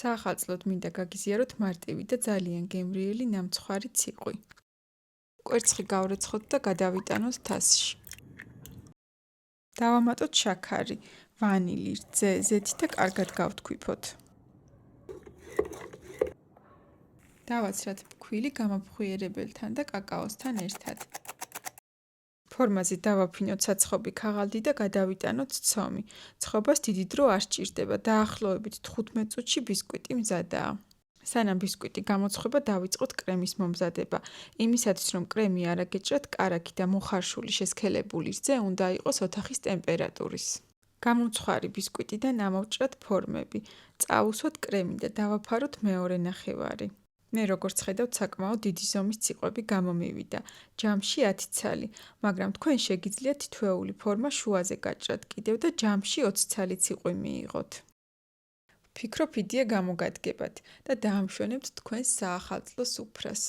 საახალწლოდ მინდა გაგიზიაროთ მარტივი და ძალიან გემრიელი ნამცხვარი ციყვი. კვერცხი გავრეცხოთ და გადავიტანოთ თასში. დავამატოთ შაქარი, ვანილი, რძე, ზეთი და კარგად გავთქვიფოთ. დავაცრათ ფქვილი გამაფხვიერებელთან და კაკაოსთან ერთად. ფორმაზე დავაფინოთ საცხობი ქაღალდი და გადავიტანოთ ცომი. ცხობას დიდი დრო არ სჭირდება, დაახლოებით 15 წუთში ბისკვიტი მზადაა. სანამ ბისკვიტი გამოცხება, დავიწყოთ კრემის მომზადება. იმისათვის, რომ კრემი არ აგეჭრათ, კარაქი და მოხარშული შესქელებული რძე უნდა იყოს ოთახის ტემპერატურის. გამომცხვარი ბისკვიტიდან ამოვჭრათ ფორმები. წავუსვათ კრემი და დავაფაროთ მეორე ნახევარი. მე როგორც ხედავთ, საკმაოდ დიდი ზომის ციყვები გამომივიდა. ჯამში 10 ცალი, მაგრამ თქვენ შეგიძლიათ თითოეული ფორმა შუაზე გაჭრათ კიდევ და ჯამში 20 ცალი ციყვი მიიღოთ. ვფიქრობ, იდეა გამოგადგებათ და დაამშვენებთ თქვენს საახალწლო სუფრას.